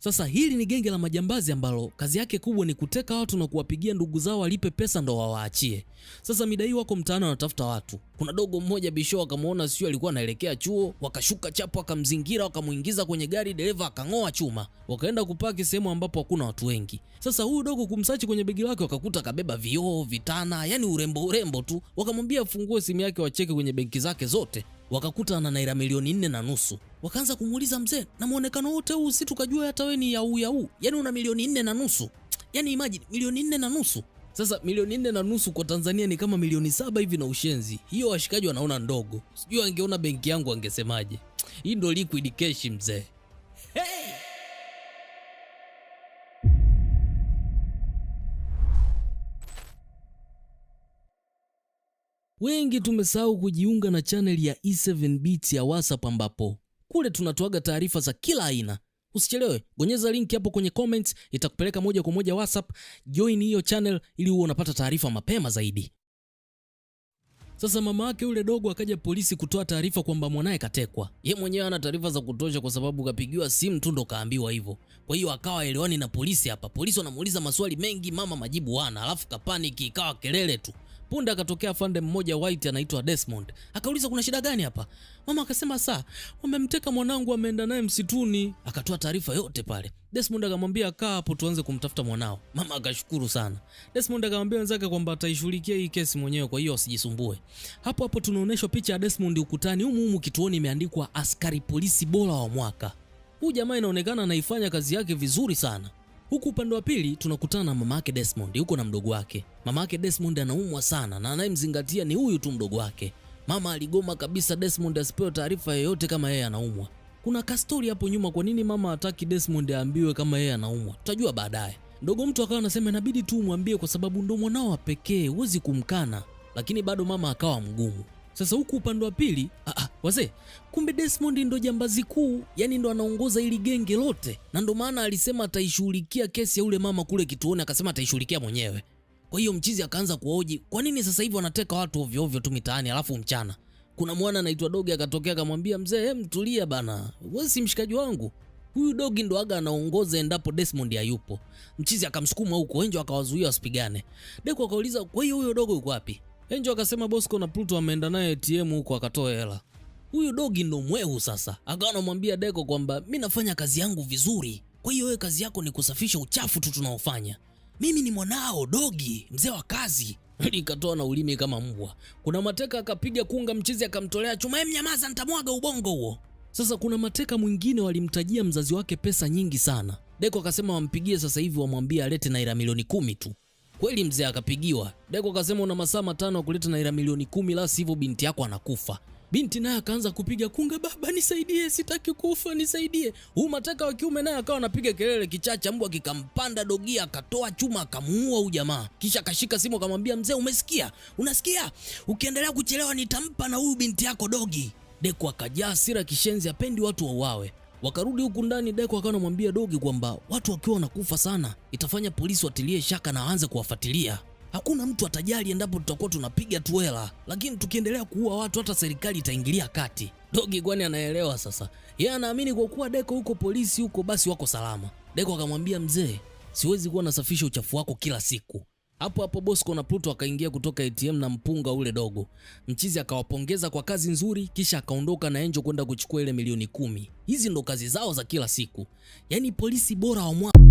Sasa hili ni genge la majambazi ambalo kazi yake kubwa ni kuteka watu na kuwapigia ndugu zao walipe pesa ndo wawaachie. Sasa midai wako mtaani wanatafuta watu. Kuna dogo mmoja bisho akamuona sio alikuwa anaelekea chuo, wakashuka chapo akamzingira, wakamuingiza kwenye gari, dereva akangoa chuma. Wakaenda kupaki sehemu ambapo hakuna watu wengi. Sasa huyu dogo kumsachi kwenye begi lake wakakuta kabeba vioo, vitana, yani urembo tu. Wakamwambia afungue simu yake wacheke kwenye benki zake zote. Wakakuta ana naira milioni 4.5. Wakaanza kumuuliza mzee, na muonekano wote huu si tukajua hata wewe ni yau. Yaani una milioni 4.5. Yaani imagine milioni 4.5. Sasa milioni 4.5 kwa Tanzania ni kama milioni 7 hivi na ushenzi. Hiyo washikaji wanaona ndogo. Sijui angeona benki yangu angesemaje. Hii ndo liquid cash mzee. Hey! Wengi tumesahau kujiunga na channel ya E7 Beats ya WhatsApp ambapo kule tunatoaga taarifa za kila aina. Usichelewe, bonyeza link hapo kwenye comments, itakupeleka moja kwa moja WhatsApp. Join hiyo channel ili uwe unapata taarifa mapema zaidi. Sasa mama yake yule dogo akaja polisi kutoa taarifa kwamba mwanae katekwa. Yeye mwenyewe ana taarifa za kutosha kwa sababu kapigiwa simu tu ndo kaambiwa hivyo. Kwa hiyo akawa elewani na polisi hapa. Polisi wanamuuliza maswali mengi, mama majibu hana, alafu kapaniki ikawa kelele tu. Punde akatokea afande mmoja white anaitwa Desmond. Akauliza kuna shida gani hapa? Mama akasema saa, wamemteka mwanangu ameenda naye msituni. Akatoa taarifa yote pale. Desmond akamwambia kaa hapo tuanze kumtafuta mwanao. Mama akashukuru sana. Desmond akamwambia wenzake kwamba ataishughulikia hii kesi mwenyewe kwa hiyo usijisumbue. Hapo hapo tunaonyeshwa picha ya Desmond ukutani humu kituoni imeandikwa askari polisi bora wa mwaka. Huyu jamaa inaonekana anaifanya kazi yake vizuri sana. Huku upande wa pili tunakutana na mama yake Desmond yuko na mdogo wake. Mama yake Desmond anaumwa sana na anayemzingatia ni huyu tu mdogo wake. Mama aligoma kabisa Desmond asipewe taarifa yoyote kama yeye anaumwa. Kuna kastori hapo nyuma kwa nini mama hataki Desmond aambiwe kama yeye anaumwa. Tutajua baadaye. Ndogo mtu akawa anasema inabidi tu umwambie kwa sababu ndo mwanao pekee, huwezi kumkana. Lakini bado mama akawa mgumu. Sasa huku upande wa pili, wazee, kumbe Desmond ndo jambazi kuu, yani ndo anaongoza ili genge lote. Na ndo maana alisema ataishughulikia kesi ya ule mama kule kituoni, akasema ataishughulikia mwenyewe. Kwa hiyo mchizi akaanza kuhoji, kwa nini sasa hivi wanateka watu ovyo ovyo tu mitaani alafu mchana? Kuna mwana anaitwa Dogi akatokea akamwambia mzee, mtulia bana. Wewe si mshikaji wangu. Huyu Dogi ndo aga anaongoza endapo Desmond hayupo. Mchizi akamsukuma huko, Enjo akawazuia wasipigane. Deko akauliza, kwa hiyo huyo Dogo yuko wapi? Enjo akasema Bosco na Pluto ameenda naye ATM huko akatoa hela. Huyu Dogi ndo mwehu sasa. Akawa anamwambia Deko kwamba mimi nafanya kazi yangu vizuri. Kwa hiyo wewe kazi yako ni kusafisha uchafu tu tunaofanya. Mimi ni mwanao Dogi, mzee wa kazi. Likatoa na ulimi kama mbwa. Kuna mateka akapiga kunga mchizi akamtolea chuma, mnyamaza nitamwaga ubongo huo. Sasa kuna mateka mwingine walimtajia mzazi wake pesa nyingi sana. Deko akasema wampigie sasa hivi wamwambie alete naira milioni 10 tu. Kweli mzee akapigiwa. Deko akasema una masaa 5 kuleta naira milioni 10 la sivyo binti yako anakufa. Binti naye akaanza kupiga kunga, baba nisaidie, sitaki kufa, nisaidie. Huyu mateka wa kiume naye akawa anapiga kelele kichacha, mbwa kikampanda Dogi akatoa chuma akamuua huyu jamaa. Kisha akashika simu akamwambia mzee, umesikia? Unasikia? Ukiendelea kuchelewa nitampa na huyu binti yako Dogi. Deko akajaa hasira kishenzi, apendi watu wauawe. Wakarudi huku ndani, Deko akawa anamwambia Dogi kwamba watu wakiwa wanakufa sana itafanya polisi watilie shaka na waanze kuwafuatilia. Hakuna mtu atajali endapo tutakuwa tunapiga tu hela, lakini tukiendelea kuua watu hata serikali itaingilia kati. Dogi kwani anaelewa sasa. Yeye anaamini kwa kuwa Deko huko polisi huko basi wako salama. Deko akamwambia mzee, siwezi kuwa nasafisha uchafu wako kila siku. Hapo hapo Bosco na Pluto akaingia kutoka ATM na mpunga ule dogo. Mchizi akawapongeza kwa kazi nzuri kisha akaondoka na Enjo kwenda kuchukua ile milioni 10. Hizi ndo kazi zao za kila siku. Yaani polisi bora wa mwaka.